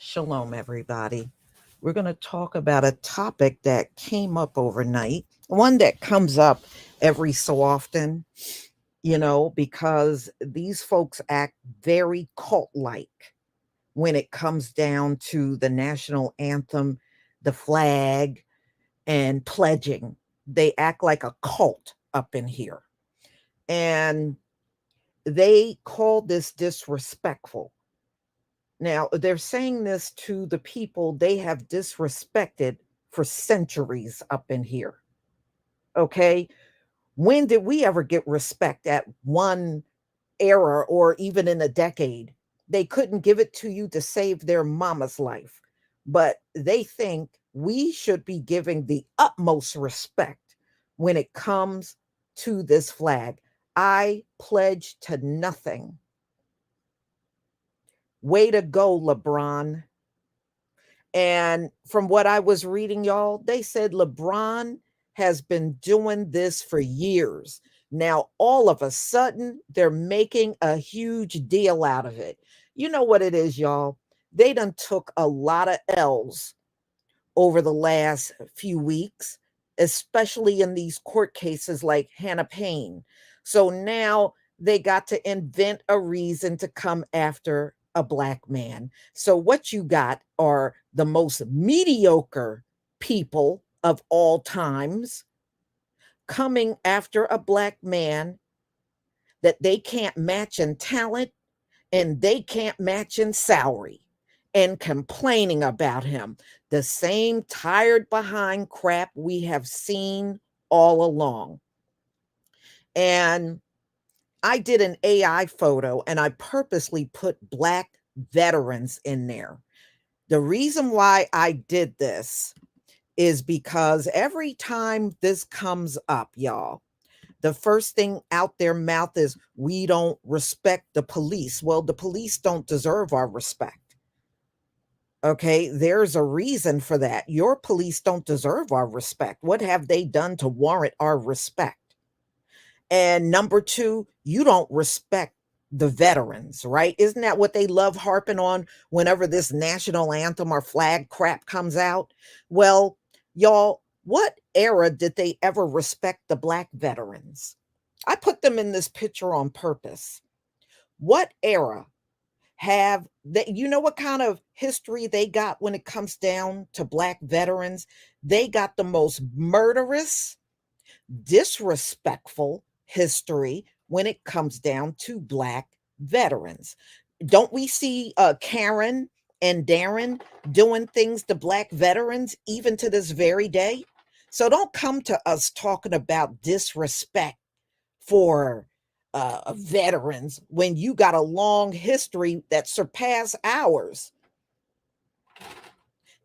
Shalom, everybody. We're going to talk about a topic that came up overnight, one that comes up every so often, because these folks act very cult like when it comes down to the national anthem, the flag, and pledging. They act like a cult up in here. And they call this disrespectful. Now, they're saying this to the people they have disrespected for centuries up in here. Okay. When did we ever get respect at one era or even in a decade? They couldn't give it to you to save their mama's life, but they think we should be giving the utmost respect when it comes to this flag. I pledge to nothing. Way to go, LeBron. And from what I was reading, y'all, they said LeBron has been doing this for years. Now, all of a sudden, they're making a huge deal out of it. You know what it is, y'all? They done took a lot of L's over the last few weeks, especially in these court cases like Hannah Payne. So now they got to invent a reason to come after a black man. So what you got are the most mediocre people of all times coming after a black man that they can't match in talent and they can't match in salary and complaining about him. The same tired behind crap we have seen all along. And I did an AI photo and I purposely put black veterans in there. The reason why I did this is because every time this comes up, y'all, the first thing out their mouth is, we don't respect the police. Well, the police don't deserve our respect. Okay, there's a reason for that. Your police don't deserve our respect. What have they done to warrant our respect? And number two, you don't respect the veterans, right? Isn't that what they love harping on whenever this national anthem or flag crap comes out? Well, y'all, what era did they ever respect the black veterans? I put them in this picture on purpose. What era have they, you know what kind of history they got when it comes down to black veterans? They got the most murderous, disrespectful history when it comes down to black veterans. Don't we see Karen and Darren doing things to black veterans even to this very day? So don't come to us talking about disrespect for veterans when you got a long history that surpass ours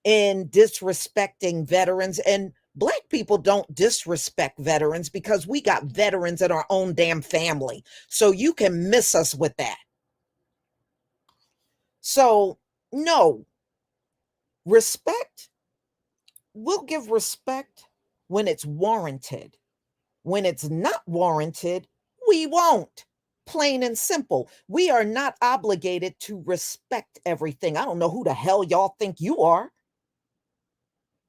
in disrespecting veterans. And black people don't disrespect veterans because we got veterans in our own damn family. So you can miss us with that. So, no, respect, we'll give respect when it's warranted. When it's not warranted, we won't. Plain and simple. We are not obligated to respect everything. I don't know who the hell y'all think you are.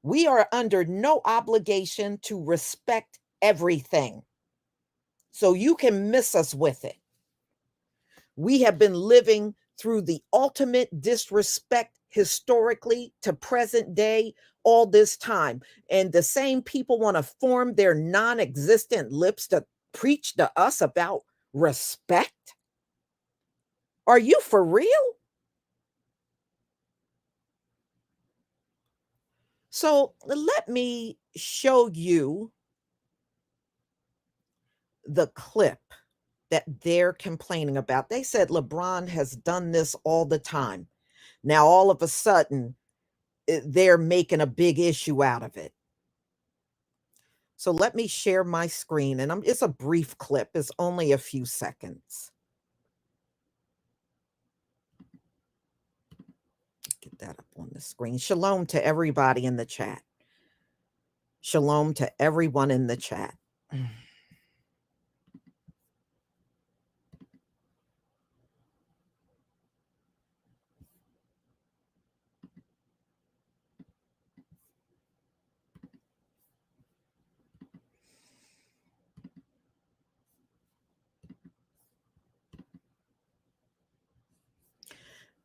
We are under no obligation to respect everything. So you can miss us with it. We have been living through the ultimate disrespect historically to present day all this time. And the same people want to form their non existent lips to preach to us about respect. Are you for real? So let me show you the clip that they're complaining about. They said LeBron has done this all the time. Now, all of a sudden, they're making a big issue out of it. So let me share my screen, and it's a brief clip. It's only a few seconds. Get that up on the screen. Shalom to everybody in the chat. Shalom to everyone in the chat.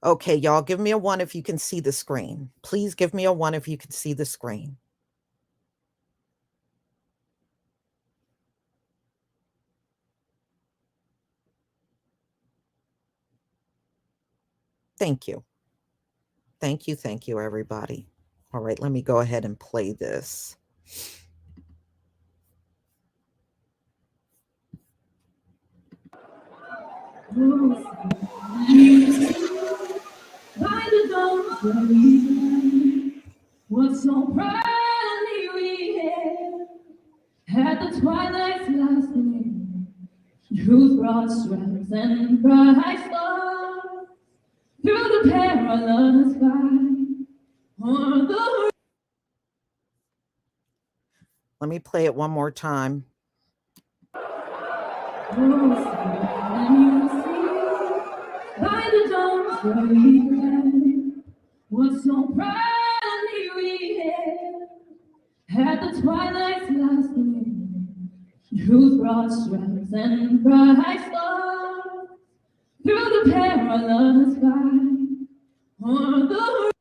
Okay, y'all, give me a 1 if you can see the screen. Please give me a 1 if you can see the screen. Thank you. Thank you, everybody. All right, let me go ahead and play this. What's so proudly we had the twilight's last gleam, whose broad stripes and bright stars through the perilous sky o'er the. Let me play it one more time. By the dawn's early light, what so proudly we had the twilight's last gleam, whose broad stripes and bright stars through the perilous sky o'er the.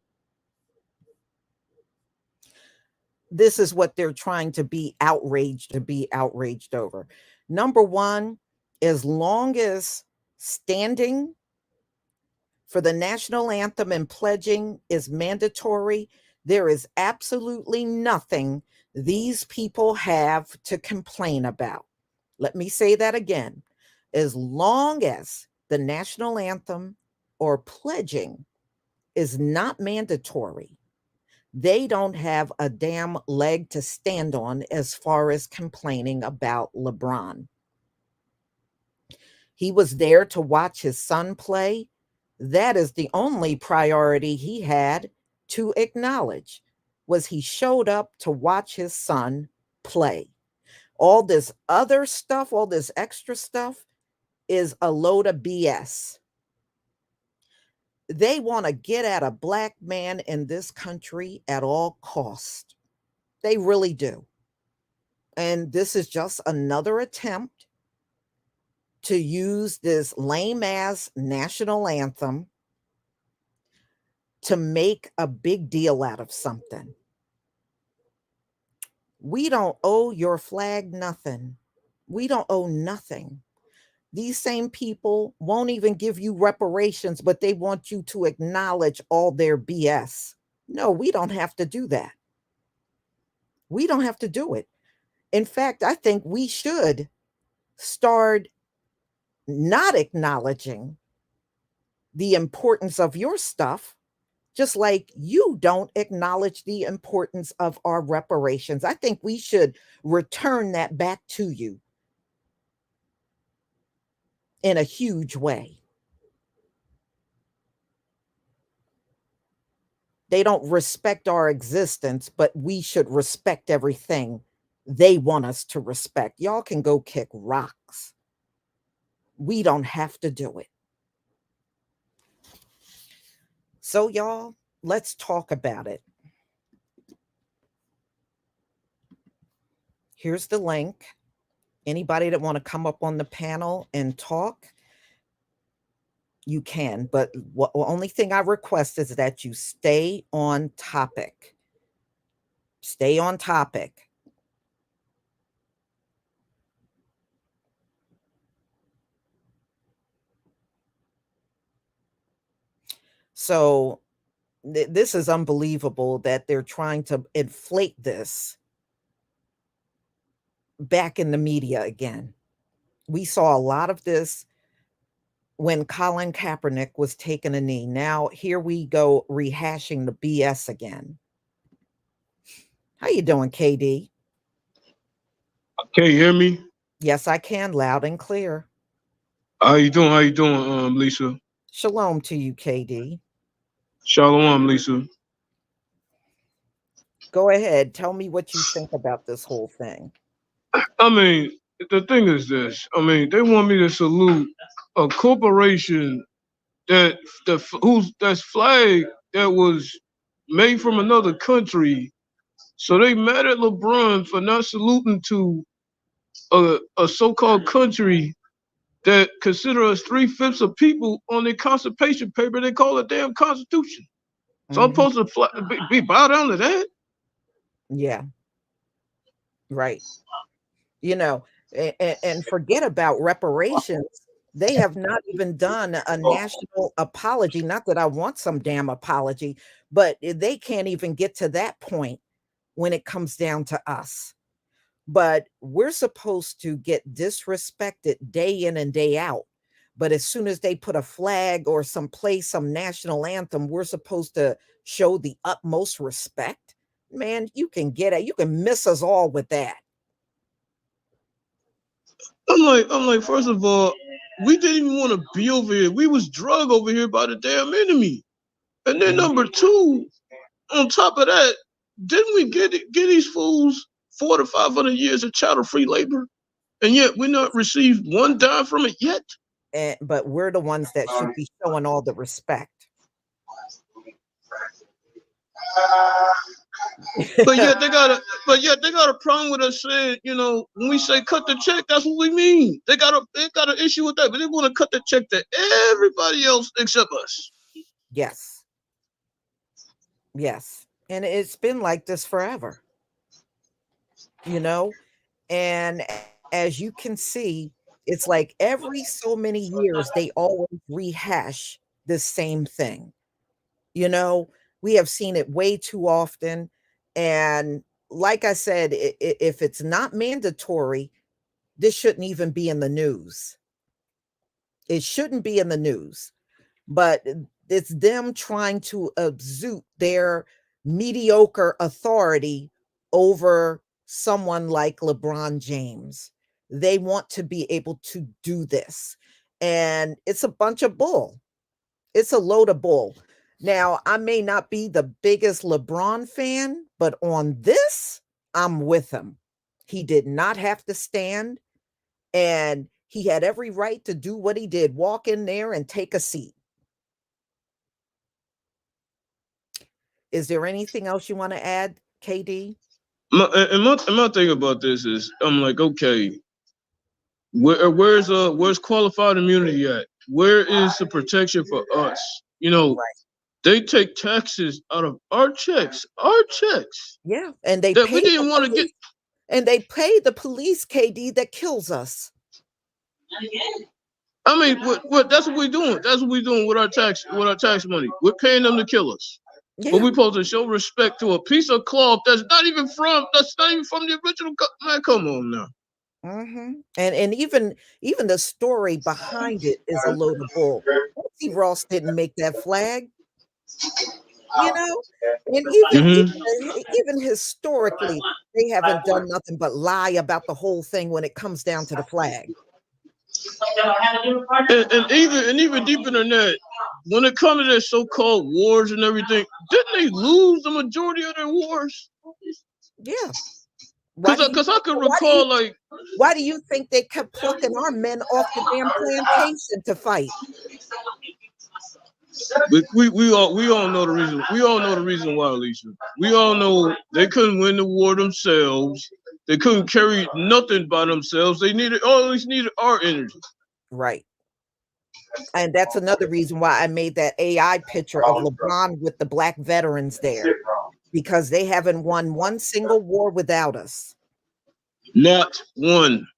This is what they're trying to be outraged over. Number one, as long as standing for the national anthem and pledging is mandatory, there is absolutely nothing these people have to complain about. Let me say that again. As long as the national anthem or pledging is not mandatory, they don't have a damn leg to stand on as far as complaining about LeBron. He was there to watch his son play. That is the only priority he had to acknowledge, was he showed up to watch his son play. All this other stuff, all this extra stuff is a load of BS. They want to get at a black man in this country at all cost. They really do. And this is just another attempt to use this lame ass national anthem to make a big deal out of something. We don't owe your flag nothing. We don't owe nothing. These same people won't even give you reparations, but they want you to acknowledge all their BS. No, we don't have to do that. We don't have to do it. In fact, I think we should start not acknowledging the importance of your stuff, just like you don't acknowledge the importance of our reparations. I think we should return that back to you in a huge way. They don't respect our existence, but we should respect everything they want us to respect. Y'all can go kick rocks. We don't have to do it. So, y'all, let's talk about it. Here's the link. Anybody that want to come up on the panel and talk, you can. But the only thing I request is that you stay on topic. Stay on topic. So this is unbelievable that they're trying to inflate this back in the media again. We saw a lot of this when Colin Kaepernick was taking a knee. Now here we go rehashing the BS again. How you doing, KD? Can you hear me? Yes, I can, loud and clear. How you doing, Lisa? Shalom to you, KD. Shalom, Lisa. Go ahead. Tell me what you think about this whole thing. I mean, the thing is this. I mean, they want me to salute a corporation that's flag that was made from another country. So they mad at LeBron for not saluting to a so-called country that consider us 3/5 of people on their constitution paper. They call it damn constitution. So I'm supposed to be bow down to that? Yeah, right. You know, and forget about reparations. They have not even done a national apology. Not that I want some damn apology, but they can't even get to that point when it comes down to us. But we're supposed to get disrespected day in and day out. But as soon as they put a flag or some national anthem, we're supposed to show the utmost respect. Man, you can get it. You can miss us all with that. I'm like, first of all, we didn't even want to be over here. We was drugged over here by the damn enemy. And then number two, on top of that, didn't we get these fools 400 to 500 years of chattel-free labor? And yet we not received one dime from it yet? But we're the ones that should be showing all the respect. But yet they got a problem with us saying, you know, when we say cut the check, that's what we mean. They got an issue with that, but they want to cut the check to everybody else except us. Yes. Yes. And it's been like this forever. You know, and as you can see, it's like every so many years they always rehash the same thing. You know, we have seen it way too often. And like I said, if it's not mandatory, this shouldn't even be in the news. It shouldn't be in the news, but it's them trying to exude their mediocre authority over someone like LeBron James. They want to be able to do this. And it's a bunch of bull. It's a load of bull. Now, I may not be the biggest LeBron fan, but on this, I'm with him. He did not have to stand, and he had every right to do what he did, walk in there and take a seat. Is there anything else you want to add, KD? My thing about this is, I'm like, okay, where's qualified immunity at? Where is the protection for us? You know, Right. they take taxes out of our checks, Yeah, and they that we pay didn't want to get. and they pay the police, KD, that kills us. I mean, what? That's what we're doing. That's what we're doing with our tax money. We're paying them to kill us. Yeah. But we're supposed to show respect to a piece of cloth that's not even from the original. Man, come on now. And even the story behind it is a load of bull. Betsy Ross didn't make that flag, you know, and even historically, they haven't done nothing but lie about the whole thing when it comes down to the flag. And even deeper than that, when it comes to their so-called wars and everything, didn't they lose the majority of their wars? Yeah. Because I could recall, why do you think they kept plucking our men off the damn plantation to fight? We all know the reason. We all know the reason why, Alicia. We all know they couldn't win the war themselves. They couldn't carry nothing by themselves. They always needed our energy. Right. And that's another reason why I made that AI picture of LeBron with the black veterans there, because they haven't won one single war without us. Not one.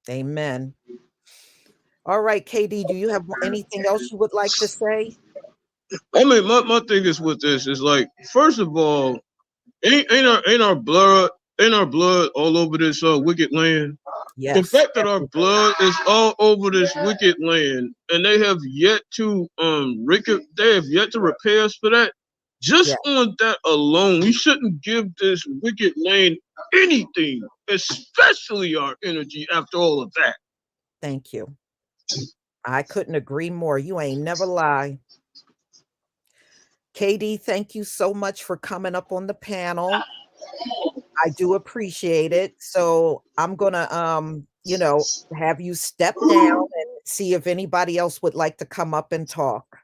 Amen. All right, KD, do you have anything else you would like to say? I mean, my thing is with this is like, first of all, ain't our blood all over this wicked land? Yes. The fact that our blood is all over this wicked land, and they have yet to repay us for that. Just on that alone, we shouldn't give this wicked land anything, especially our energy. After all of that, thank you. I couldn't agree more. You ain't never lie. KD, thank you so much for coming up on the panel. I do appreciate it. So I'm gonna have you step down and see if anybody else would like to come up and talk.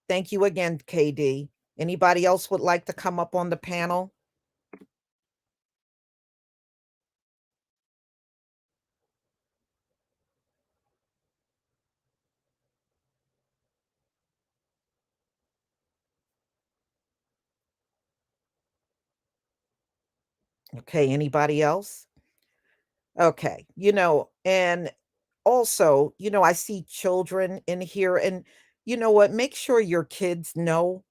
Thank you again, KD. Anybody else would like to come up on the panel? Okay, anybody else? Okay, and also, I see children in here, and you know what? Make sure your kids know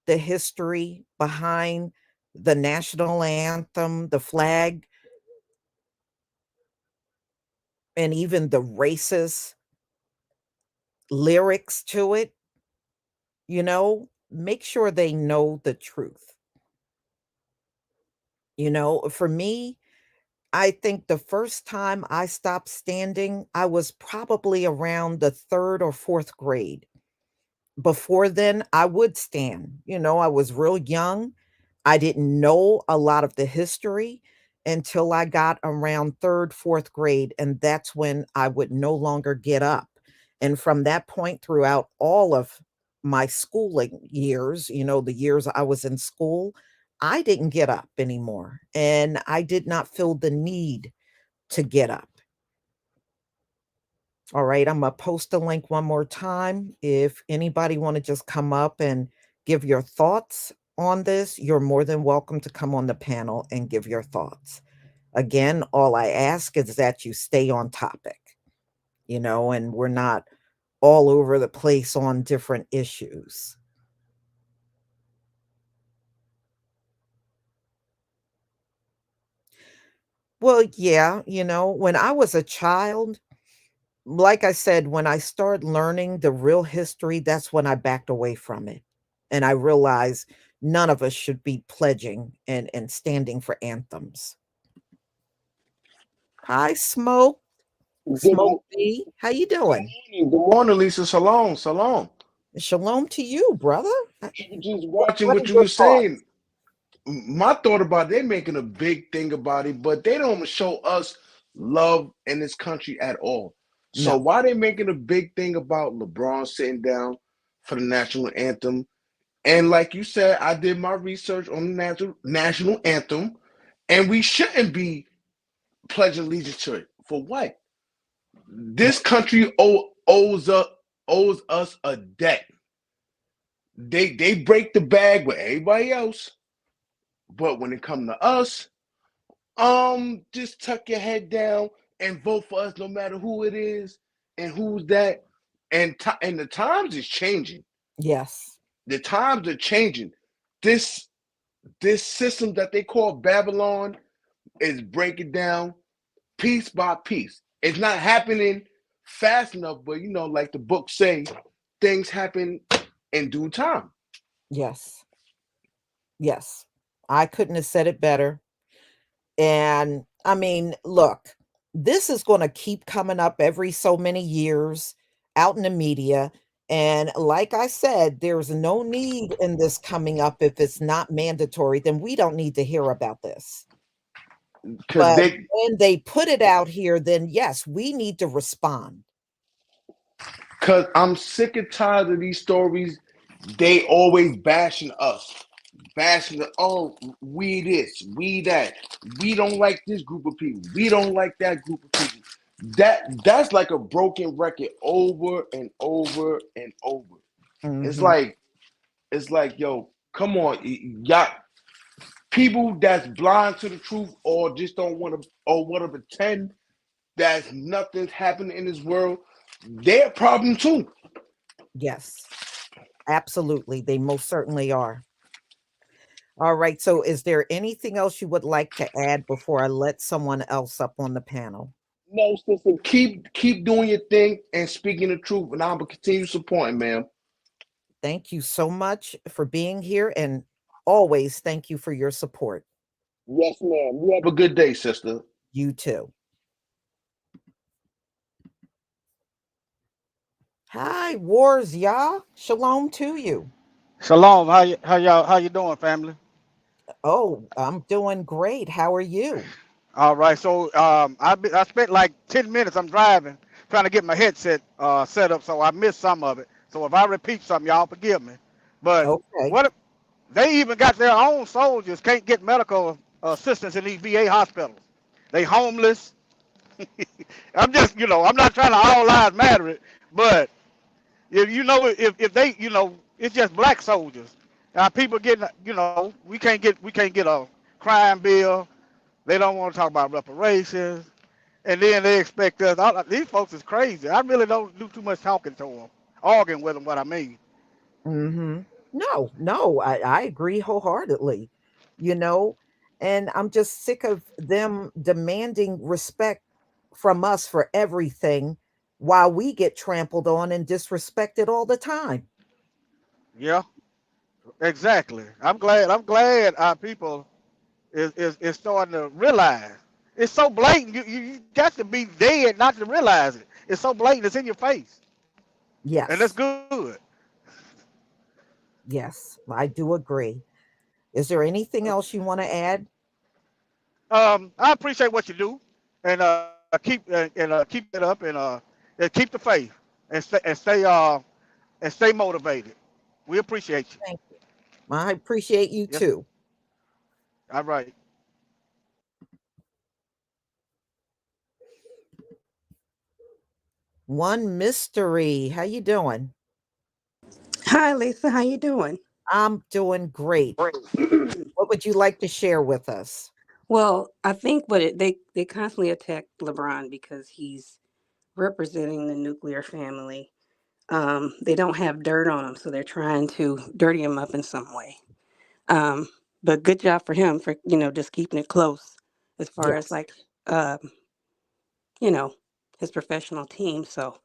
the history behind the national anthem, the flag, and even the racist lyrics to it, make sure they know the truth. For me, I think the first time I stopped standing, I was probably around the third or fourth grade. Before then, I would stand. I was real young. I didn't know a lot of the history until I got around third, fourth grade. And that's when I would no longer get up. And from that point throughout all of my schooling years, the years I was in school, I didn't get up anymore. And I did not feel the need to get up. All right, I'm gonna post the link one more time. If anybody want to just come up and give your thoughts on this, you're more than welcome to come on the panel and give your thoughts. Again, all I ask is that you stay on topic, and we're not all over the place on different issues. Well, yeah, when I was a child, like I said, when I started learning the real history, that's when I backed away from it. And I realized none of us should be pledging and standing for anthems. Hi, Smoke. Good, Smoke B. How you doing? morning. Good morning, Lisa. Shalom. Shalom. Shalom to you, brother. I was just watching What what are you your were thoughts? saying. My thought about it, they're making a big thing about it, but they don't show us love in this country at all. So No. why they making a big thing about LeBron sitting down for the national anthem? And like you said, I did my research on the national anthem, and we shouldn't be pledging allegiance to it. For what? No. This country owes us a debt. They break the bag with everybody else, but when it come to us, just tuck your head down and vote for us, no matter who it is and who's that. And the times is changing. Yes. The times are changing. This this system that they call Babylon is breaking down piece by piece. It's not happening fast enough, but like the book say, things happen in due time. Yes. Yes. I couldn't have said it better. And I mean, look, this is going to keep coming up every so many years out in the media. And like I said, there's no need in this coming up if it's not mandatory, then we don't need to hear about this. Because But they when they put it out here, then yes, we need to respond. Because I'm sick and tired of these stories. They always bashing us. Bashing the, oh, we this, we that. We don't like this group of people. We don't like that group of people. That's like a broken record over and over and over. It's Mhm. like it's like, yo, come on, y'all people that's blind to the truth or just don't want to or want to pretend that nothing's happening in this world. They're a problem too. Yes, absolutely. They most certainly are. All right. So, is there anything else you would like to add before I let someone else up on the panel? No, sister, keep doing your thing and speaking the truth, and I'm gonna continue supporting, ma'am. Thank you so much for being here. And always thank you for your support. Yes, ma'am. You have a good day, sister. You too. Hi, Wars, Yah. Shalom to you. Shalom. How you doing, family? Oh, I'm doing great. How are you? All right. So I spent like 10 minutes. I'm driving, trying to get my headset set up, so I missed some of it. So if I repeat something, y'all forgive me. But Okay. what if they even got their own soldiers can't get medical assistance in these VA hospitals? They homeless. I'm just I'm not trying to all lives matter it, but if they it's just black soldiers. People getting we can't get a crime bill. They don't want to talk about reparations, and then they expect us. These folks is crazy. I really don't do too much talking to them, arguing with them. What I mean. Mhm. No, no, I agree wholeheartedly, you know, and I'm just sick of them demanding respect from us for everything while we get trampled on and disrespected all the time. Yeah, exactly. I'm glad. I'm glad our people is starting to realize. It's so blatant. You got to be dead not to realize it. It's so blatant. It's in your face, and that's Yes, good. yes, I do agree. Is there anything else you want to add? I appreciate what you do, and keep that up, and keep the faith, and stay motivated. We appreciate you. Thank you. I appreciate you Yes. too. All right. One mystery. How you doing? Hi, Lisa. How you doing? I'm doing great. What would you like to share with us? Well, I think they constantly attack LeBron because he's representing the nuclear family. They don't have dirt on him, so they're trying to dirty him up in some way. Um, but good job for him for just keeping it close as far as Yes. like uh, you know his professional team. So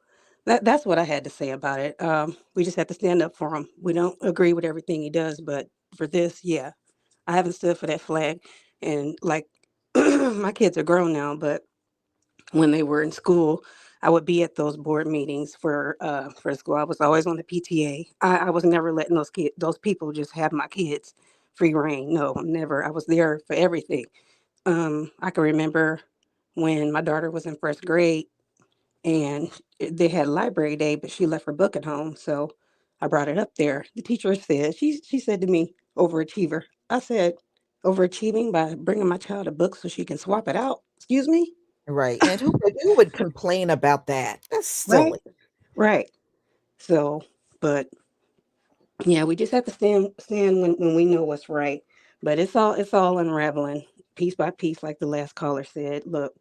that's what I had to say about it. We just have to stand up for him. We don't agree with everything he does, but for this, yeah, I haven't stood for that flag. And like my kids are grown now, but when they were in school, I would be at those board meetings for school. I was always on the PTA. I was never letting those people just have my kids free reign. No, never. I was there for everything. I can remember when my daughter was in first grade and they had library day, but she left her book at home. So I brought it up there. The teacher said, she said to me, overachiever. I said, overachieving by bringing my child a book so she can swap it out. Excuse me? Right. And who would complain about that? That's Right? silly. Right. So, but yeah, we just have to stand when we know what's right. But it's all unraveling piece by piece, like the last caller said. Look,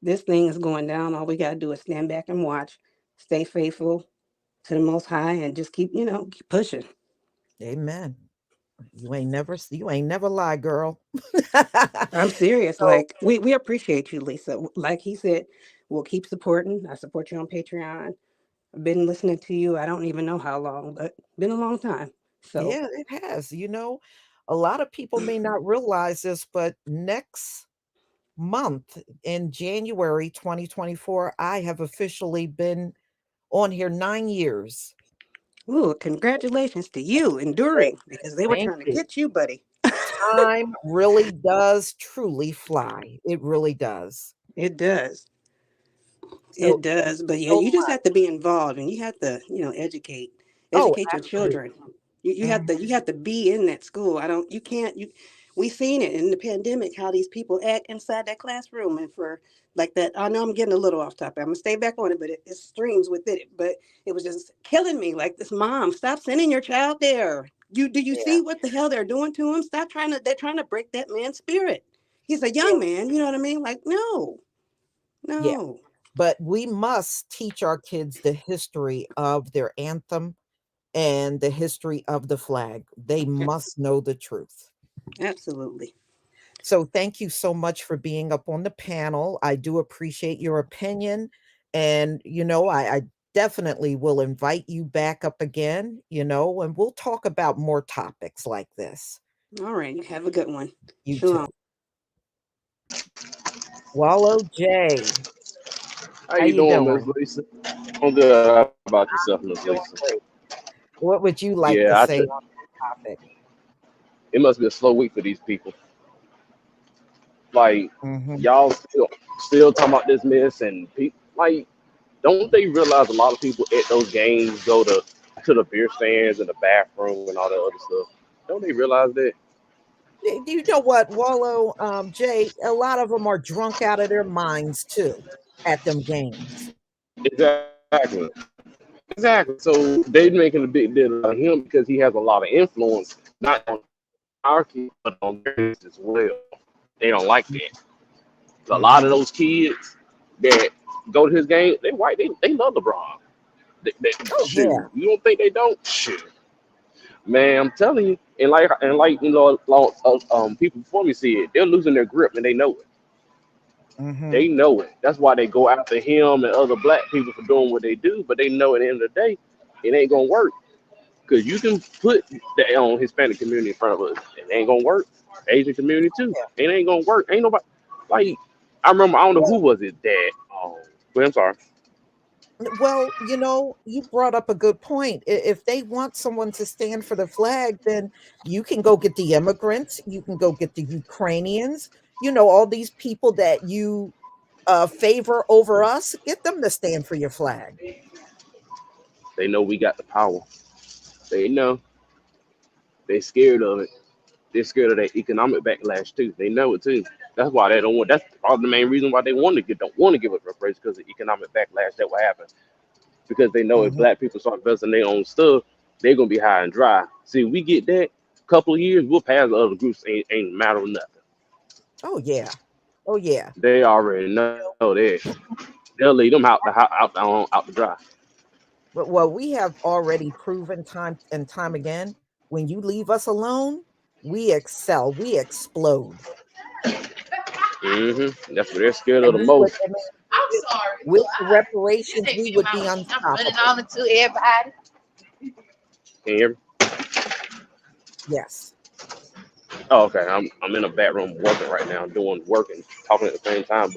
this thing is going down. All we gotta do is stand back and watch, stay faithful to the most high and just keep pushing. Amen. You ain't never lie, girl. I'm serious. So Like we appreciate you, Lisa. Like he said, we'll keep supporting. I support you on Patreon. I've been listening to you. I don't even know how long, but been a long time. So yeah, it has. A lot of people may not realize this, but next month in January 2024, I have officially been on here 9 years. ooh, congratulations to you Thank enduring because they were thank trying to you. get you, buddy. Time really does truly fly. It really does. It does. So It does, but yeah, so you just much. have to be involved, and you have to, educate, Oh, educate your absolutely. children. You have Mhm. to, be in that school. I don't, you can't, you. We seen it in the pandemic how these people act inside that classroom, and for like that. I know I'm getting a little off topic. I'm gonna stay back on it, but it streams with it. But it was just killing me. Like this mom, stop sending your child there. Do you Yeah. see what the hell they're doing to him? Stop trying to. They're trying to break that man's spirit. He's a Yeah. young man. You know what I mean? Like no, Yeah. no, But we must teach our kids the history of their anthem and the history of the flag. They must know the truth. absolutely. So thank you so much for being up on the panel. I do appreciate your opinion. And, I definitely will invite you back up again, and we'll talk about more topics like this. All right. You have a good one. You Shalom. too. Wallow J, How how you you doing, Miss doing? Lisa? I'm good. How about yourself, Miss Doing Lisa? great. What would you like Yeah, to say on the topic? it must be a slow week for these people. Like Mhm. y'all still talking about this mess, and like, don't they realize a lot of people at those games go to the beer stands and the bathroom and all that other stuff? Don't they realize that? You know what, Wallow, Jay, a lot of them are drunk out of their minds too at them games. Exactly. Exactly. So they're making a big deal about him because he has a lot of influence, not on our kids, but on theirs as well. They don't like that. A lot of those kids that go to his game, they white. They love LeBron. Oh Shoot, yeah. you don't think they don't? Shoot, man, I'm telling you. And like people before me see it, they're losing their grip and they know it. Hmm. They know it. That's why they go after him and other black people for doing what they do. But they know at the end of the day, it ain't gonna work because you can put the Hispanic community in front of us. It ain't gonna work. Asian community too. It ain't gonna work. Ain't nobody like. I remember. I don't know who was it that. But I'm sorry. Well, you brought up a good point. If they want someone to stand for the flag, then you can go get the immigrants, you can go get the Ukrainians, all these people that you favor over us, get them to stand for your flag. They know we got the power. They know. They scared of it. They're scared of that economic backlash too. They know it too. That's why they don't want. That's probably the main reason why they don't want to give us reparations because of economic backlash that will happen. Because they know if Hmm. black people start investing their own stuff, they're gonna be high and dry. See, we get that couple of years, we'll pass the other groups. Ain't a matter of nothing. Oh yeah. Oh yeah. They already know that. They'll leave them out the dry. Well, we have already proven time and time again, when you leave us alone, we excel, we explode. That's what they're scared of And the we would, most. I mean, with the reparations, we would be unstoppable. Can you hear me? Yes. Oh, okay. I'm in a back room working right now, doing work and talking at the same time.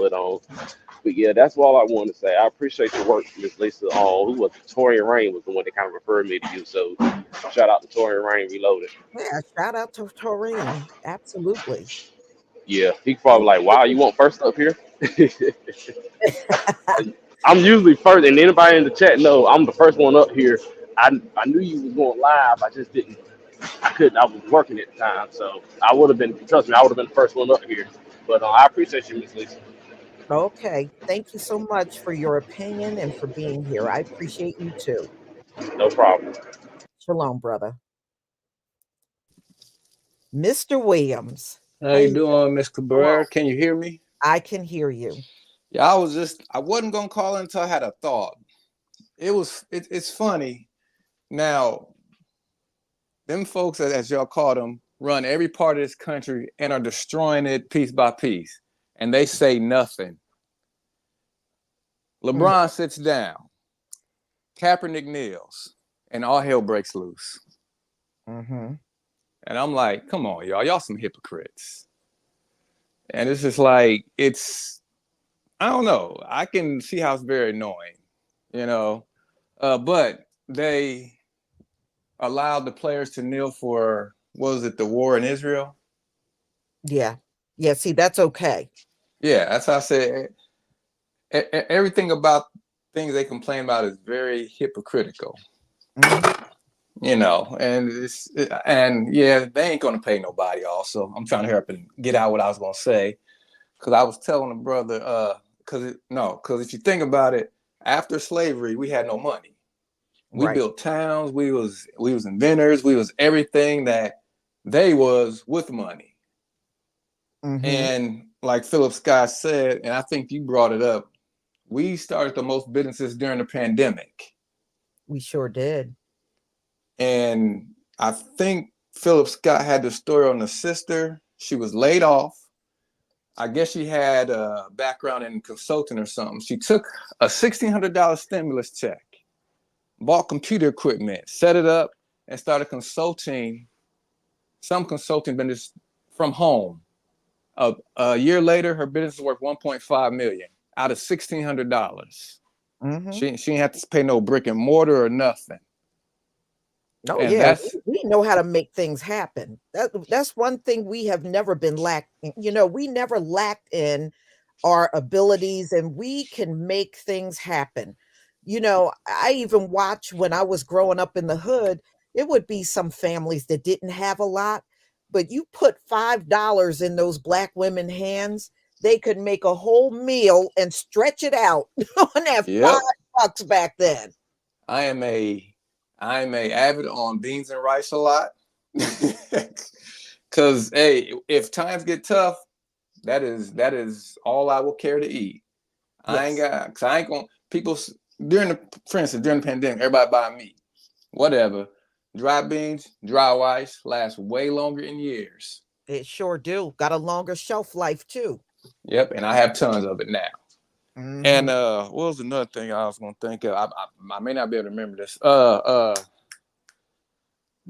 But yeah, that's all I wanted to say. I appreciate your work, Miss Lisa. Who was Torian Rain was the one that kind of referred me to you. So shout out to Torian Rain Reloaded. Yeah, shout out to Taurine. Absolutely. Yeah, he And probably like, it wow, you was want first up here? I'm usually first, and anybody in the chat know I'm the first one up here. I knew you was going live. I just didn't. I couldn't. I was working at the time, so I would have been. Trust me, I would have been the first one up here. But I appreciate you, Miss Lisa. okay. Thank you so much for your opinion and for being here. I appreciate you too. No problem. Shalom, brother. Mr. Williams, How how you you doing? doing, Miss Shalom. Cabrera? Can you hear me? I can hear you. Yeah, I wasn't gonna call until I had a thought. It's funny. Now, them folks, as y'all call them, run every part of this country and are destroying it piece by piece, and they say nothing. Mm, LeBron sits down, Kaepernick kneels, and all hell breaks loose. mm-hmm. And I'm like, come on, y'all some hypocrites. And it's just like, I don't know. I can see how it's very annoying, you know. But they allowed the players to kneel for, what was it, the war in Israel? Yeah. Yeah. See, that's okay. Yeah, that's how I said. Everything about things they complain about is very hypocritical, Hmm. and yeah, they ain't gonna pay nobody. Also, I'm trying to hurry up and get out what I was gonna say because I was telling the brother, because if you think about it, after slavery, we had no money. We Right. built towns. We was inventors. We was everything that they was with money. Hmm. And like Philip Scott said, and I think you brought it up, we started the most businesses during the pandemic. We sure did. And I think Philip Scott had the story on the sister. She was laid off. I guess she had a background in consulting or something. She took a $1,600 stimulus check, bought computer equipment, set it up, and started some consulting business from home. A year later, her business is worth $1.5 million out of $1,600. Hmm. She didn't have to pay no brick and mortar or nothing. Oh And yeah, that's we know how to make things happen. That's one thing we have never been lacking. We never lacked in our abilities, and we can make things happen. I even watch when I was growing up in the hood, it would be some families that didn't have a lot, but you put $5 in those black women hands, they could make a whole meal and stretch it out on that yep. $5 back then. I am a avid on beans and rice a lot. Cause hey, if times get tough, That is all I will care to eat. I ain't Yes. got, cause I ain't gonna people for instance, during the pandemic, everybody buy meat, whatever. Dry beans, dry rice last way longer in years. It sure do. Got a longer shelf life too. Yep, and I have tons of it now. And Hmm. what was another thing I was gonna think of? I may not be able to remember this.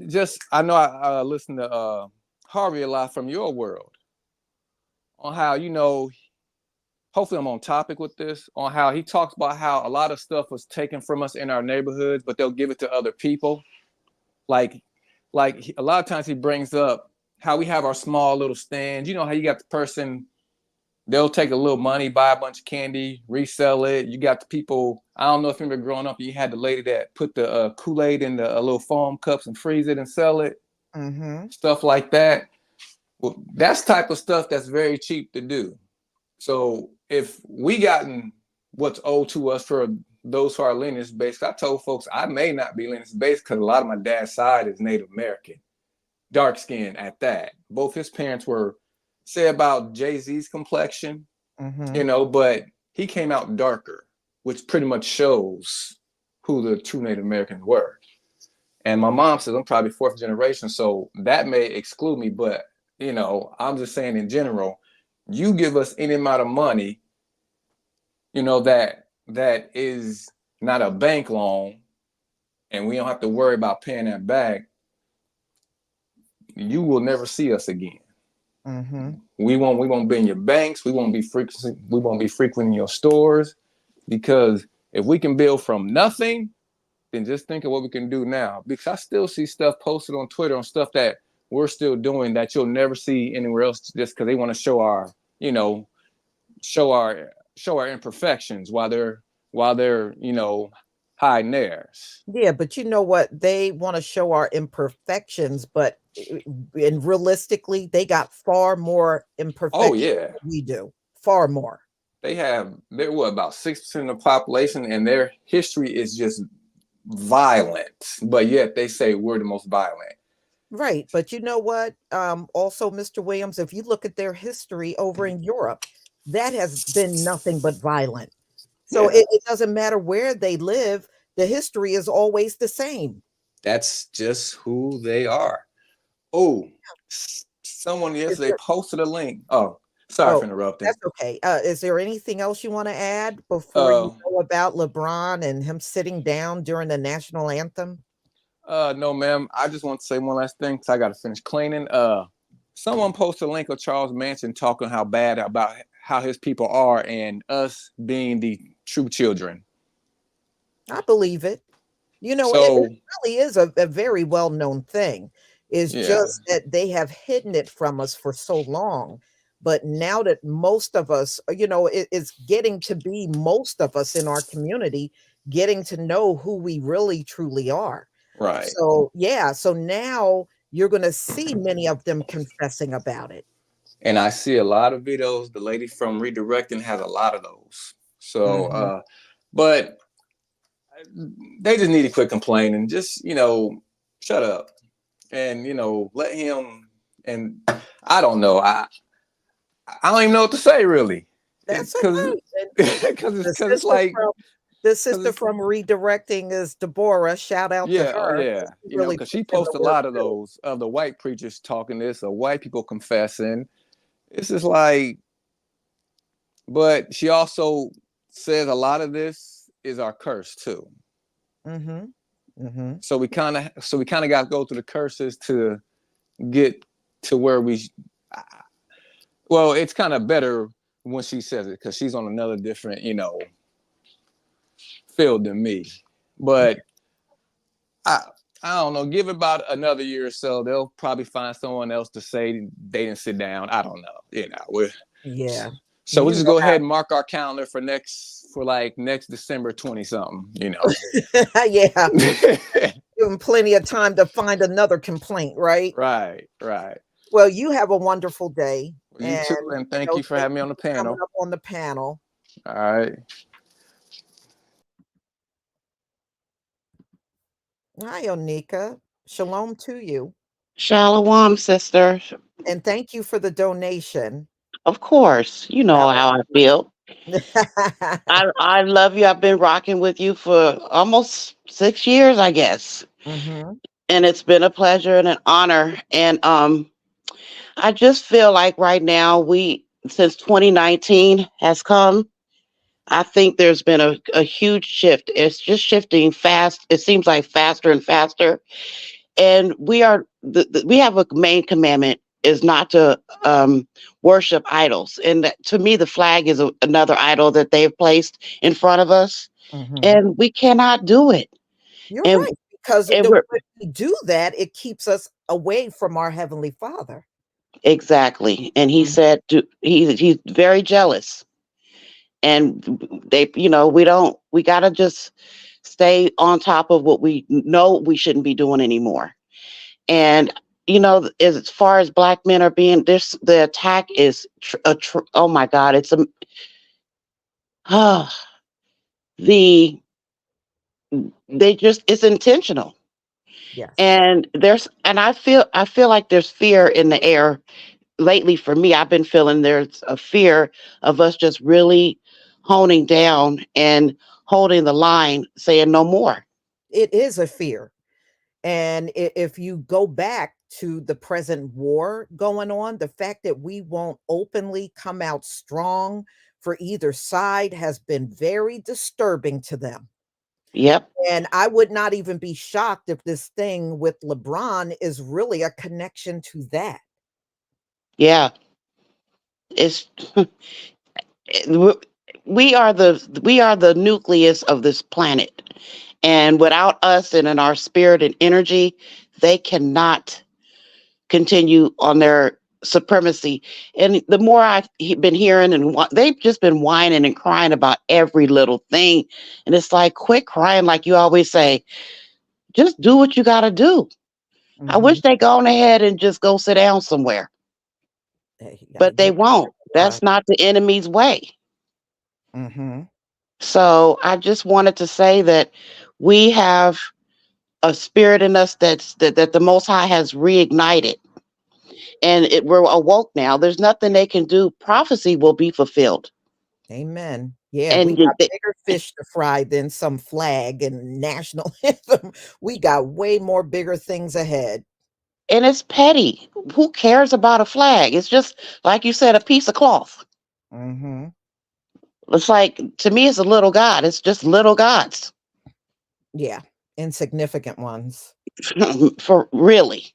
Just I know I listened to Harvey a lot from your world on how hopefully I'm on topic with this on how he talks about how a lot of stuff was taken from us in our neighborhoods, but they'll give it to other people. Like a lot of times he brings up how we have our small little stands. You know how you got the person, they'll take a little money, buy a bunch of candy, resell it. You got the people, I don't know if you remember growing up, you had the lady that put the Kool-Aid in the little foam cups and freeze it and sell it. Hmm. Stuff like that. Well, that's type of stuff that's very cheap to do. So if we gotten what's owed to us for those who are lineage based, I told folks I may not be lineage based because a lot of my dad's side is Native American, dark skin at that. Both his parents were, say about Jay-Z's complexion, Hmm. but he came out darker, which pretty much shows who the true Native Americans were. And my mom says I'm probably fourth generation, so that may exclude me, but I'm just saying in general, you give us any amount of money, that is not a bank loan, and we don't have to worry about paying that back, you will never see us again. Hmm. We won't be in your banks. We won't be frequenting your stores, because if we can build from nothing, then just think of what we can do now. Because I still see stuff posted on Twitter on stuff that we're still doing that you'll never see anywhere else, just because they want to show our imperfections while they're hiding theirs. Yeah, but you know what? They want to show our imperfections, but and realistically, they got far more Oh imperfections yeah, than we do. Far more. they're what, about 6% of the population, and their history is just violent. But yet they say we're the most violent. Right. But you know what? Also, Mr. Williams, if you look at their history over in Europe, that has been nothing but violent. So Yeah, it doesn't matter where they live, the history is always the same. that's just who they are. Oh, someone Is yesterday there, posted a link. Oh, sorry oh, for interrupting. that's okay. Is there anything else you want to add before you Uh, go about LeBron and him sitting down during the national anthem? no, ma'am. I just want to say one last thing because I got to finish cleaning. Someone posted a link of Charles Manson talking how bad about how his people are and us being the true children. I believe it. It So really is a very well-known thing. It's yeah, just that they have hidden it from us for so long. But now that most of us, it's getting to be most of us in our community getting to know who we really truly are. right. So, yeah, so now you're going to see many of them confessing about it. And I see a lot of videos. The lady from Redirecting has a lot of those. So, Mhm. but they just need to quit complaining. Just shut up and let him. And I don't know. I don't even know what to say really. It's That's because okay. And the because it's sister like from the because sister it's from Redirecting is Deborah. Shout out to yeah, oh her. yeah, She really because she puts in the posts a work lot of too. those of the white preachers talking this, or white people confessing. It's just like, but she also says a lot of this is our curse too. Mhm. Mhm. So we kind of got to go through the curses to get to where we. Well, it's kind of better when she says it because she's on another different field than me. But I I don't know. Give it about another year or so, they'll probably find someone else to say they didn't sit down. I don't know. Yeah. So we'll You just know go ahead and mark our calendar for next December 20 something. how. Yeah. Give them plenty of time to find another complaint, right? Right, right. Well, you have a wonderful day, You too, and and thank you for thank having me you on the for coming panel. up on the panel. All right. Hi, Onika. Shalom to you, Shalom, sister. and thank you for the donation. Of course, you know All how I feel. right. I love you. I've been rocking with you for almost 6 years, I guess. Mhm. And it's been a pleasure and an honor. And I just feel like right now since 2019 has come, I think there's been a huge shift. It's just shifting fast. It seems like faster and faster. And we have a main commandment is not to worship idols. And to me, the flag is another idol that they've placed in front of us, Mhm. and we cannot do it. You're And, right, because and the we're when we do that, it keeps us away from our Heavenly Father. exactly. And he Mhm. said he's very jealous. And we gotta just stay on top of what we know we shouldn't be doing anymore. And as far as black men are being this, the attack is oh my god, it's a the they just it's intentional. Yes. And I feel like there's fear in the air lately. For me, I've been feeling there's a fear of us just really honing down and holding the line, saying no more. It is a fear. And if you go back to the present war going on, the fact that we won't openly come out strong for either side has been very disturbing to them. Yep. And I would not even be shocked if this thing with LeBron is really a connection to that. Yeah. It's we are the nucleus of this planet, and without us and in our spirit and energy, they cannot continue on their supremacy. And the more I've been hearing, and they've just been whining and crying about every little thing, and it's like, quit crying, like you always say. Just do what you got to do. I wish Mhm. they go on ahead and just go sit down somewhere, Yeah, but they you're won't. right. That's not the enemy's way. Mhm. So I just wanted to say that we have a spirit in us that the Most High has reignited, and we're awoke now. There's nothing they can do. Prophecy will be fulfilled, Amen. Yeah, we and got bigger fish to fry than some flag and national anthem. We got way more bigger things ahead. it's petty. Who cares about a flag? It's just like you said, a piece of cloth. Mhm. It's like, to me, it's a little god. It's just little gods Yeah, insignificant ones. for really.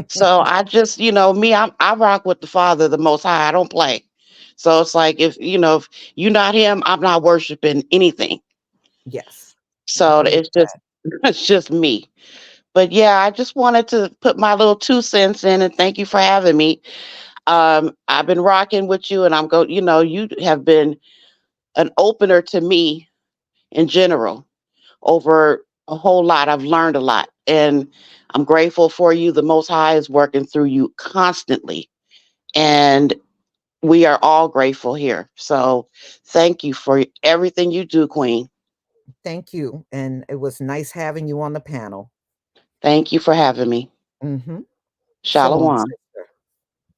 So I just, me, I rock with the Father, the Most High. I don't play. So it's like, if you're not Him, I'm not worshiping anything. Yes, I So agree with it's just that. it's just me. But yeah, I just wanted to put my little 2 cents in, and thank you for having me. I've been rocking with you, and you have been an opener to me in general over a whole lot. I've learned a lot, and I'm grateful for you. The Most High is working through you constantly, and we are all grateful here. So thank you for everything you do, Queen. Thank you, and it was nice having you on the panel. Thank you for having me. Mhm. Shalom, Shalom.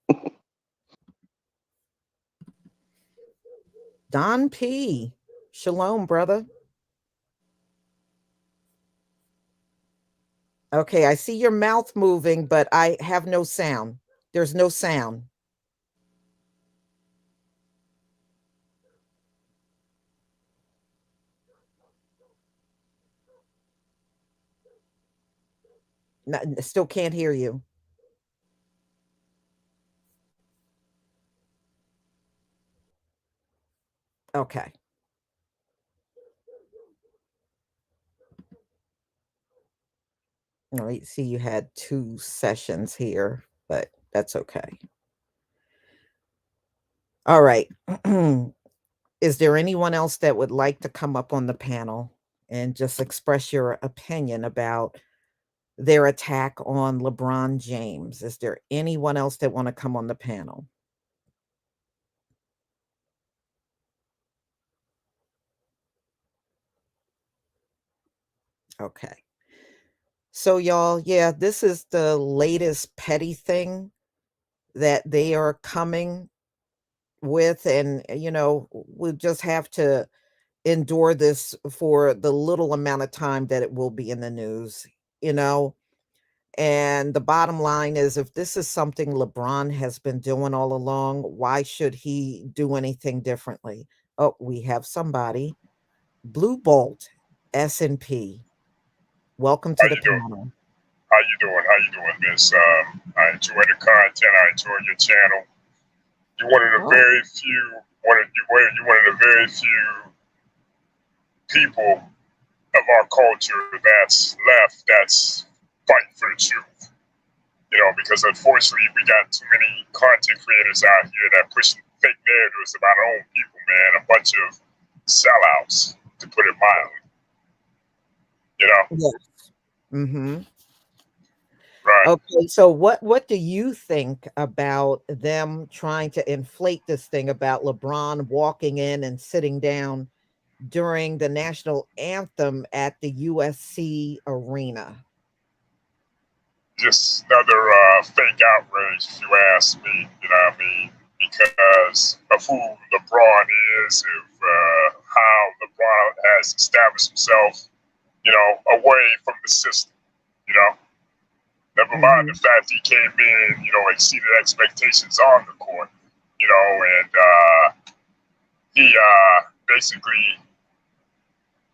sister. Don P. Shalom, brother. Okay, I see your mouth moving, but I have no sound. There's no sound. Still can't hear you. Okay. All right. See, you had two sessions here, but that's okay. All right. Is there anyone else that would like to come up on the panel and just express your opinion about their attack on LeBron James? Is there anyone else that want to come on the panel? Okay. So, y'all, yeah, this is the latest petty thing that they are coming. with, and we'll just have to endure this for the little amount of time that it will be in the news, you know. And the bottom line is, if this is something LeBron has been doing all along, why should he do anything differently? Oh, we have somebody. Blue Bolt, S&P. Welcome How to the you doing? panel. How you doing? How you doing, Miss? I enjoy the content. I enjoy your channel. You're one of the Oh, very few. You're one of the very few people of our culture that's left that's fighting for the truth. Because unfortunately we got too many content creators out here that push fake narratives about our own people, man. A bunch of sellouts, to put it mildly. yes. Mm-hmm. Right? Okay, so what do you think about them trying to inflate this thing about LeBron walking in and sitting down during the national anthem at the USC arena? Just another fake outrage, if you ask me. You know what I mean? Because of who LeBron is, of how LeBron has established himself, away from the system. You know, never mind the Mhm. fact he came in, exceeded expectations on the court. And he basically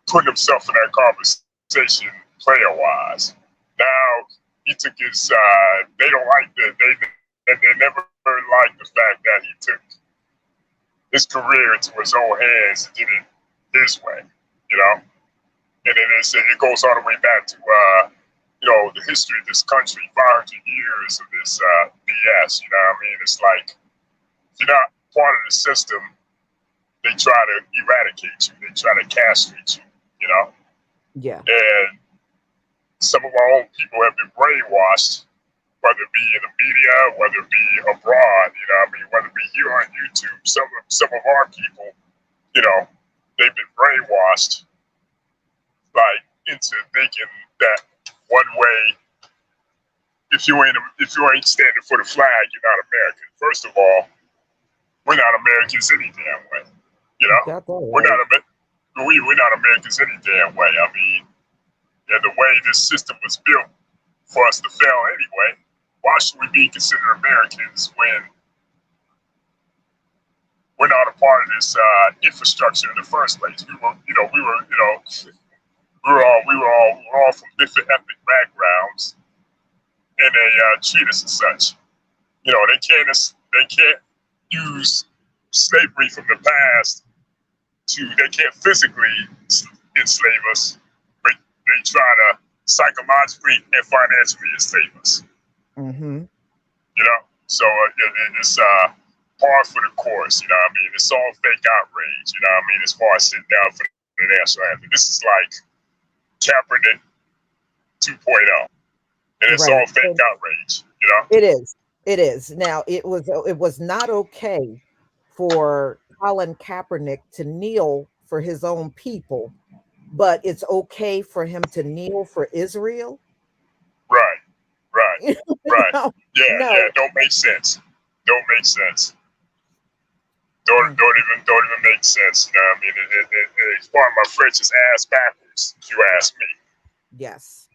put himself in that conversation player wise. Now he took his. They don't like that. They never liked the fact that he took his career into his own hands and did it his way. And it goes all the way back to the history of this country, 500 years of this BS. You know what I mean? It's like if you're not part of the system, they try to eradicate you. They try to castrate you. Yeah. And some of our own people have been brainwashed, whether it be in the media, whether it be abroad, whether it be here on YouTube. Some of our people, they've been brainwashed, like, into thinking that one way, if you ain't standing for the flag, you're not American. First of all, we're not Americans any damn way. Got that We're right. not we're not Americans any damn way. I mean, the way this system was built for us to fail anyway, why should we be considered Americans when we're not a part of this infrastructure in the first place? We're all from different ethnic backgrounds, and they treat us as such. They can't use slavery from the past they can't physically enslave us, but they try to psychologically and financially enslave us. Mm-hmm. So it's par for the course. It's all fake outrage. As far as sitting down for the national anthem, this is like Kaepernick 2.0, and it's all Right. fake And outrage. it is. It is. Now, it was not okay for Colin Kaepernick to kneel for his own people, but it's okay for him to kneel for Israel. Right, right, right. No, Yeah. no. Don't make sense. Don't make sense. Mm, Don't even make sense. It's part of my French is ass backwards. If you ask me, yes.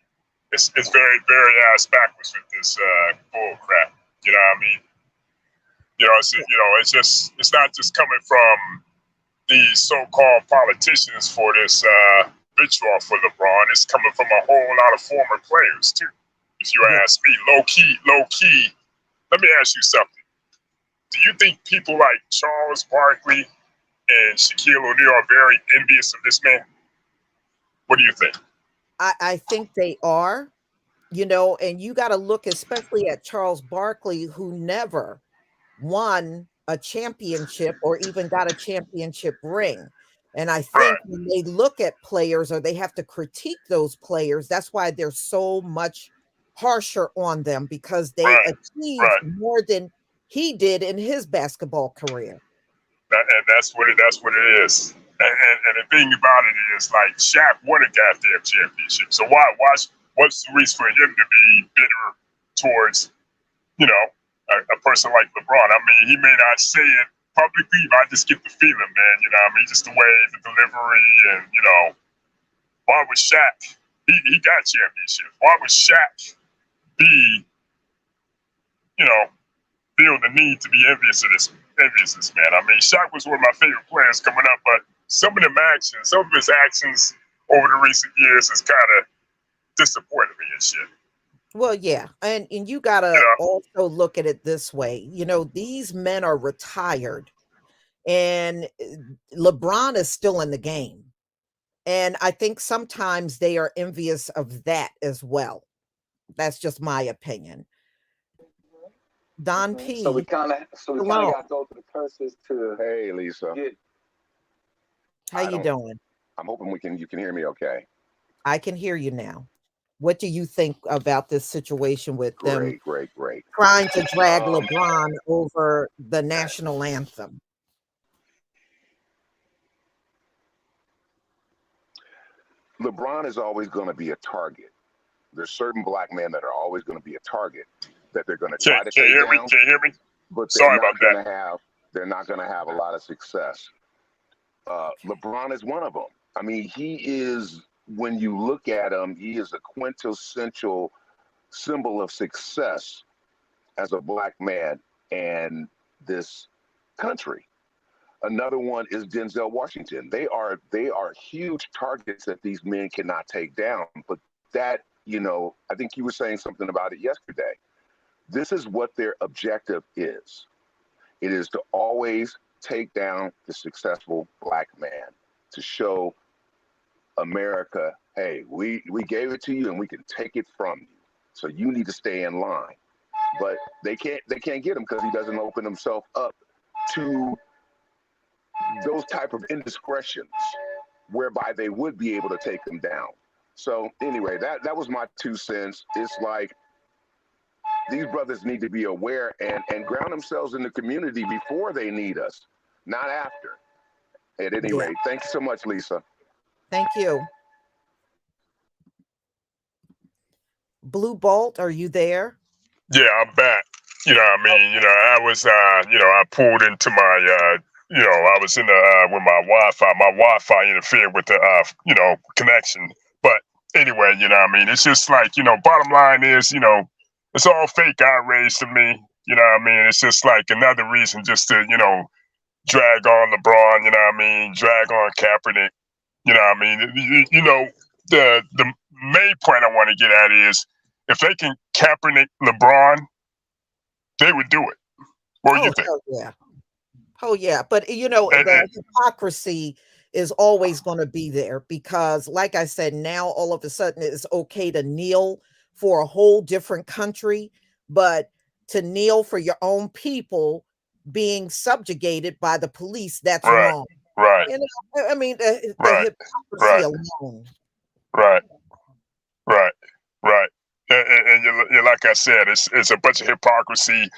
it's very very ass backwards with this bull crap. You know what I mean? It's not just coming from the so-called politicians for this vitriol for LeBron. It's coming from a whole lot of former players too. If you Yeah. ask me, low key. Let me ask you something. Do you think people like Charles Barkley and Shaquille O'Neal are very envious of this man? What do you think? I think they are, and you got to look especially at Charles Barkley, who never won a championship or even got a championship ring. And I think Right, when they look at players or they have to critique those players, that's why they're so much harsher on them, because they right, achieved right. more than he did in his basketball career. And that's what it is. And the thing about it is, like, Shaq won a goddamn championship. So what's the reason for him to be bitter towards a person like LeBron? I mean, he may not say it publicly, I just get the feeling, man. You know what I mean? Just the way the delivery and, you know, why would Shaq, he got championship. Why would Shaq be, you know, feel the need to be envious of this man? I mean, Shaq was one of my favorite players coming up, but some of his actions over the recent years has kind of disappointed me and shit. Well, yeah. And you got to also look at it this way. You know, these men are retired and LeBron is still in the game. And I think sometimes they are envious of that as well. That's just my opinion. Don P. So we kind of hello. got to go through the curses to. Hey, Lisa. How you doing? I'm hoping you can hear me okay. I can hear you now. What do you think about this situation with them Great. trying to drag LeBron over the national anthem? LeBron is always going to be a target. There's certain black men that are always going to be a target that they're going to try to take down. Can you hear me? But Sorry about that. They're not going to have a lot of success. LeBron is one of them. I mean, he is, when you look at him, he is a quintessential symbol of success as a black man in this country. Another one is Denzel Washington. They are huge targets that these men cannot take down. But that, you know, I think you were saying something about it yesterday. This is what their objective is. It is to always take down the successful black man, to show America, hey, we gave it to you and we can take it from you. So you need to stay in line. But they can't get him because he doesn't open himself up to those type of indiscretions whereby they would be able to take them down. So anyway, that was my 2 cents. It's like these brothers need to be aware and ground themselves in the community before they need us, not after. At any rate, thank you so much, Lisa. Thank you. Blue Bolt, are you there? Yeah, I'm back. You know what I mean? You know, I was, I pulled into my, I was in the, with my Wi-Fi. My Wi-Fi interfered with the, connection. But anyway, you know what I mean? It's just like, bottom line is, it's all fake outrage to me. You know what I mean? It's just like another reason just to, drag on LeBron, you know what I mean? Drag on Kaepernick. You know what I mean? The main point I want to get at is if they can Kaepernick LeBron, they would do it. What do you think? Oh, yeah. But, the hypocrisy is always going to be there because, like I said, now all of a sudden it's okay to kneel for a whole different country, but to kneel for your own people being subjugated by the police, that's wrong. Right. I mean, the hypocrisy alone. Right. And like I said, it's a bunch of hypocrisy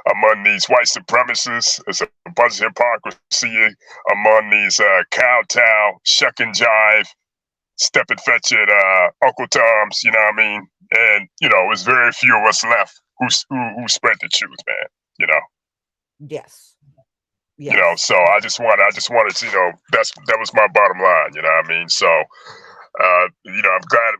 among these white supremacists. It's a bunch of hypocrisy among these kowtow, shuck and jive, step and fetch it Uncle Toms, you know what I mean? And, it's very few of us left who spread the truth, man, Yes. So I just wanted to, that was my bottom line, you know what I mean? So, I'm glad,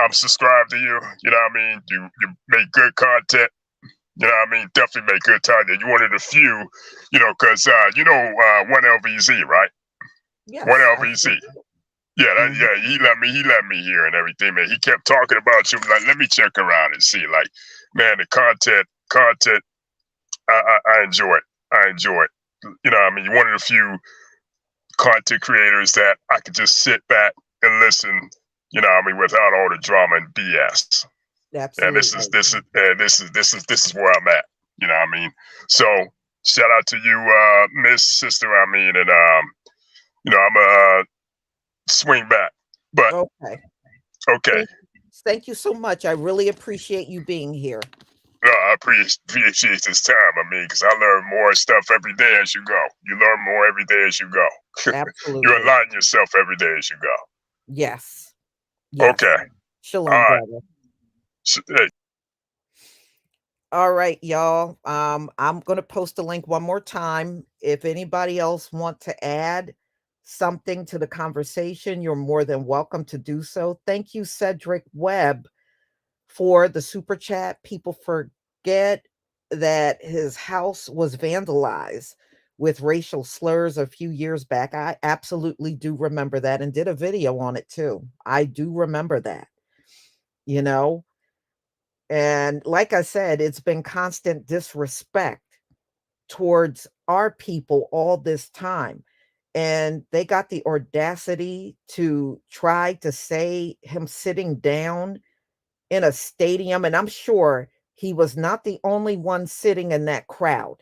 I'm subscribed to you, you know what I mean? You make good content, you know what I mean? Definitely make good content. You one of the few, because, 1LVZ, right? Yes. 1LVZ. Yeah, he let me hear and everything, man. He kept talking about you, like, let me check around and see, like, man, the content, I enjoy it. I enjoy it. You know what I mean? You're one of the few content creators that I could just sit back and listen, you know what I mean, without all the drama and BS. Absolutely. And this is where I'm at. You know what I mean? So shout out to you, Miss Sister, I mean, and I'm swing back. But okay. Thank you so much. I really appreciate you being here. I appreciate this time. I mean, because I learn more stuff every day as you go. You learn more every day as you go. Absolutely. You enlighten yourself every day as you go. Yes. Okay. Shalom, brother. Hey. All right, y'all. I'm gonna post a link one more time. If anybody else want to add something to the conversation, you're more than welcome to do so. Thank you, Cedric Webb, for the super chat. People forget that his house was vandalized with racial slurs a few years back. I absolutely do remember that and did a video on it too. I do remember that, you know. And like I said, it's been constant disrespect towards our people all this time. And they got the audacity to try to say him sitting down in a stadium. And I'm sure he was not the only one sitting in that crowd.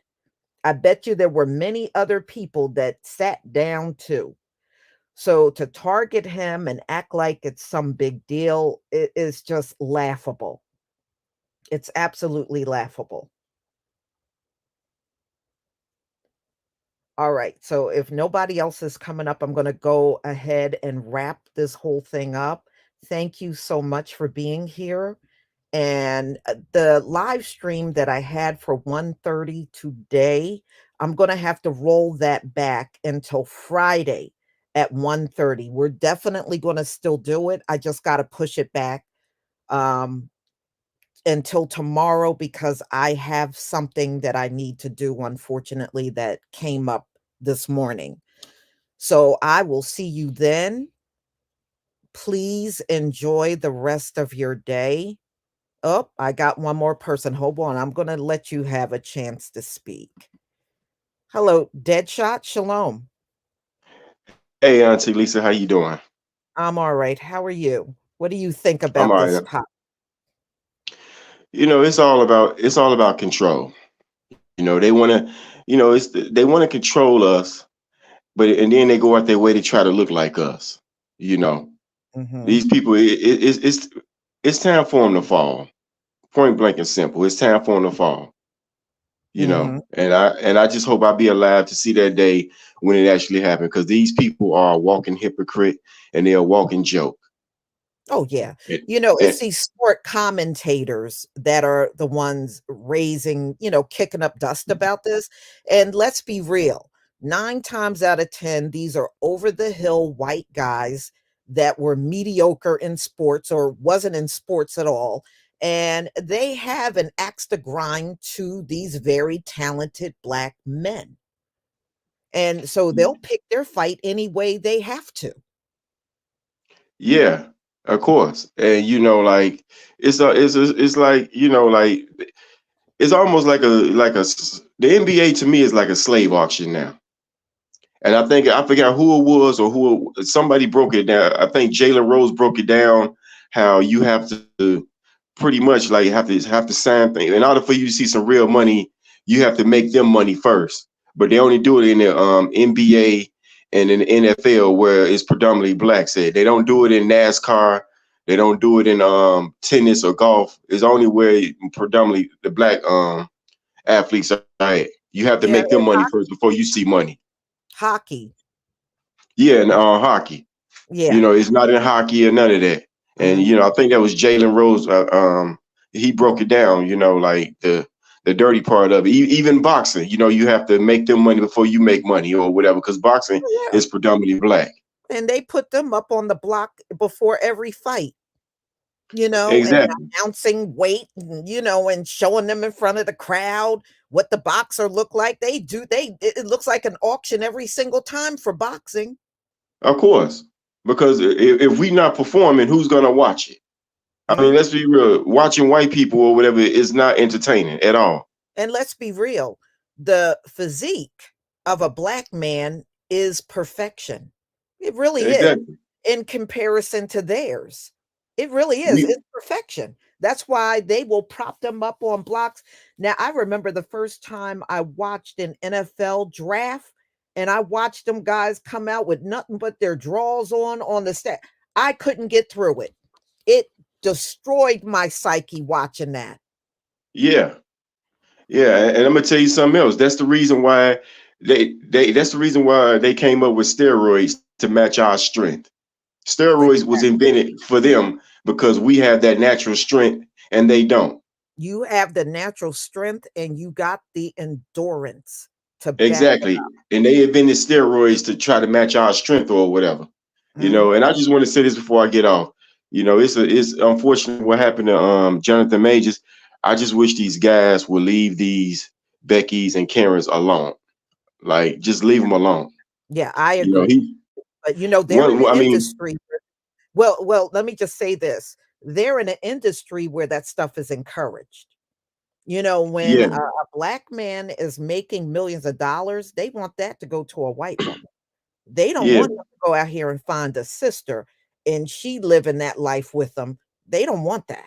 I bet you there were many other people that sat down too. So to target him and act like it's some big deal, it is just laughable. It's absolutely laughable. All right. So if nobody else is coming up, I'm going to go ahead and wrap this whole thing up. Thank you so much for being here. And the live stream that I had for 1:30 today, I'm going to have to roll that back until Friday at 1:30. We're definitely going to still do it. I just got to push it back um, until tomorrow because I have something that I need to do, unfortunately, that came up this morning. So I will see you then. Please enjoy the rest of your day. Oh, I got one more person. Hold on. I'm going to let you have a chance to speak. Hello, Deadshot. Shalom. Hey, Auntie Lisa, how you doing? I'm all right. How are you? What do you think I'm about all this right. topic? It's all about control. They want to, they want to control us, and then they go out their way to try to look like us. You know, Mm-hmm. these people, it's time for them to fall. Point blank and simple. It's time for them to fall. Mm-hmm. And I just hope I'll be alive to see that day when it actually happened, because these people are a walking hypocrite and they're a walking joke. Oh, yeah. And, It's and these sport commentators that are the ones raising, kicking up dust about this. And let's be real, 9 times out of 10, these are over the hill white guys that were mediocre in sports or wasn't in sports at all. And they have an axe to grind to these very talented black men. And so they'll pick their fight any way they have to. yeah, of course. And like it's like like it's almost the NBA to me is like a slave auction now. And I forgot who it was or somebody broke it down. I think Jalen Rose broke it down how you have to pretty much like have to sign things in order for you to see some real money. You have to make them money first, but they only do it in the NBA and in the NFL where it's predominantly black. Said they don't do it in NASCAR. They don't do it in tennis or golf. It's only where predominantly the black athletes are at. You have to Yeah, make them and money first before you see money. hockey. Yeah, and hockey. Yeah. It's not in hockey or none of that. And Mhm. I think that was Jalen Rose. He broke it down. Like the dirty part of it. Even boxing. You have to make them money before you make money or whatever. Because boxing Oh, yeah. is predominantly black. And they put them up on the block before every fight, and Exactly. announcing weight, and showing them in front of the crowd what the boxer look like. It looks like an auction every single time for boxing. Of course. Because if we not performing, who's gonna watch it? I mean, Mm. let's be real. Watching white people or whatever is not entertaining at all. And let's be real, the physique of a black man is perfection. It really is. Exactly. In comparison to theirs. It really is. We It's perfection. That's why they will prop them up on blocks. Now, I remember the first time I watched an NFL draft and I watched them guys come out with nothing but their drawers on the set. I couldn't get through it. It destroyed my psyche watching that. yeah. Yeah, and I'm gonna tell you something else. That's the reason why that's the reason why they came up with steroids to match our strength. Steroids was invented for them because we have that natural strength and they don't. You have the natural strength and you got the endurance to back it Exactly. And they invented steroids to try to match our strength or whatever. You up. know, and I just want to say this before I get off. You know, it's unfortunate what happened to Jonathan Majors. I just wish these guys would leave these Beckys and Karens alone. Like, just leave them alone. Yeah, I You know, agree. he But they're in I the mean, industry. Well, let me just say this. They're in an industry where that stuff is encouraged. When yeah, a black man is making millions of dollars, they want that to go to a white woman. They don't yeah. want them to go out here and find a sister and she living that life with them. They don't want that.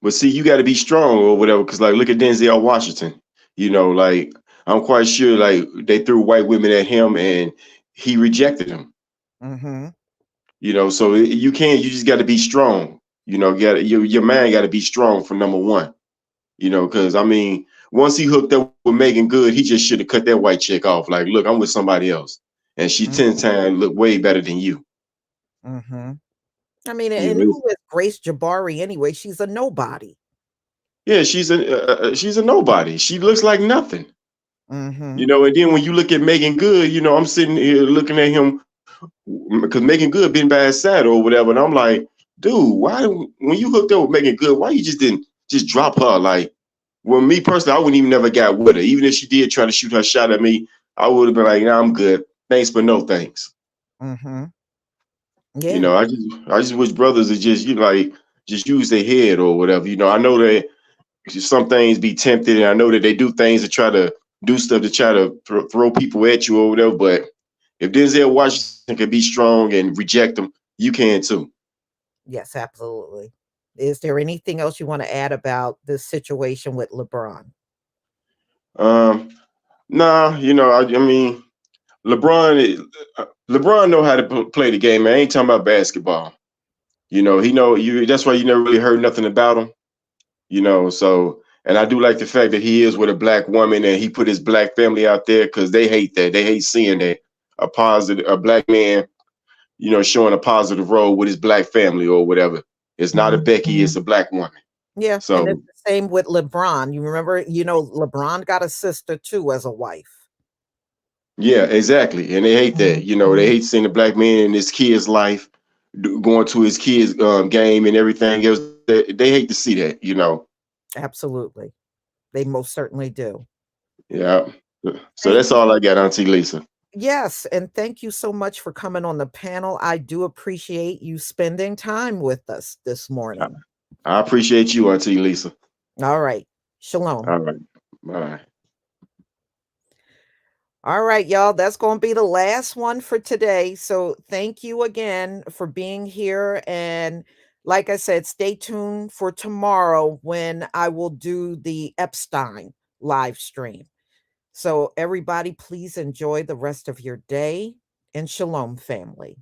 But see, you got to be strong or whatever. Cause like, look at Denzel Washington. You know, like I'm quite sure like they threw white women at him and he rejected them. Mhm. You know, so you can't. You just got to be strong. You know, your man got to be strong for number one. You know, because I mean, once he hooked up with Megan Good, he just should have cut that white chick off. Like, look, I'm with somebody else, and she Mm, 10 times look way better than you. mhm. I mean, You and know, who is Grace Jabari anyway? She's a nobody. yeah, she's a nobody. She looks like nothing. You Mhm. know, and then when you look at Megan Good, you know, I'm sitting here looking at him because Megan Good been by his side or whatever, and I'm like, dude, when you hooked up with Megan Good, why you just didn't just drop her? Like, well, me personally, I wouldn't even never got with her. Even if she did try to shoot her shot at me, I would have been like, nah, I'm good. Thanks, but no thanks. Mhm. You Yeah. know, I just wish brothers would just just use their head or whatever. You know, I know that some things be tempted, and I know that they do things to try to do stuff to try to throw people at you or whatever. But if Denzel Washington can be strong and reject them, you can too. Yes, absolutely. Is there anything else you want to add about this situation with LeBron? Um, nah, you know, I mean, LeBron know how to play the game. Man, I ain't talking about basketball. You know, he know you. That's why you never really heard nothing about him. You know, so and I do like the fact that he is with a black woman and he put his black family out there because they hate that. They hate seeing that a black man, you know, showing a positive role with his black family or whatever. It's not a Becky, it's a black woman. Yeah, and it's So the same with LeBron. You remember, LeBron got a sister too as a wife. yeah, exactly. And they hate that. You know, they hate seeing the black man in his kid's life, going to his kid's game and everything else. They hate to see that, you know. Absolutely. They most certainly do. Yeah. So Thank that's you. all I got, Auntie Lisa. Yes, and thank you so much for coming on the panel. I do appreciate you spending time with us this I, morning. I appreciate you, Auntie Lisa. All right. Shalom. All right. Bye. All right, y'all. That's going to be the last one for today. So thank you again for being here. And like I said, stay tuned for tomorrow when I will do the Epstein live stream. So everybody, please enjoy the rest of your day and shalom, family.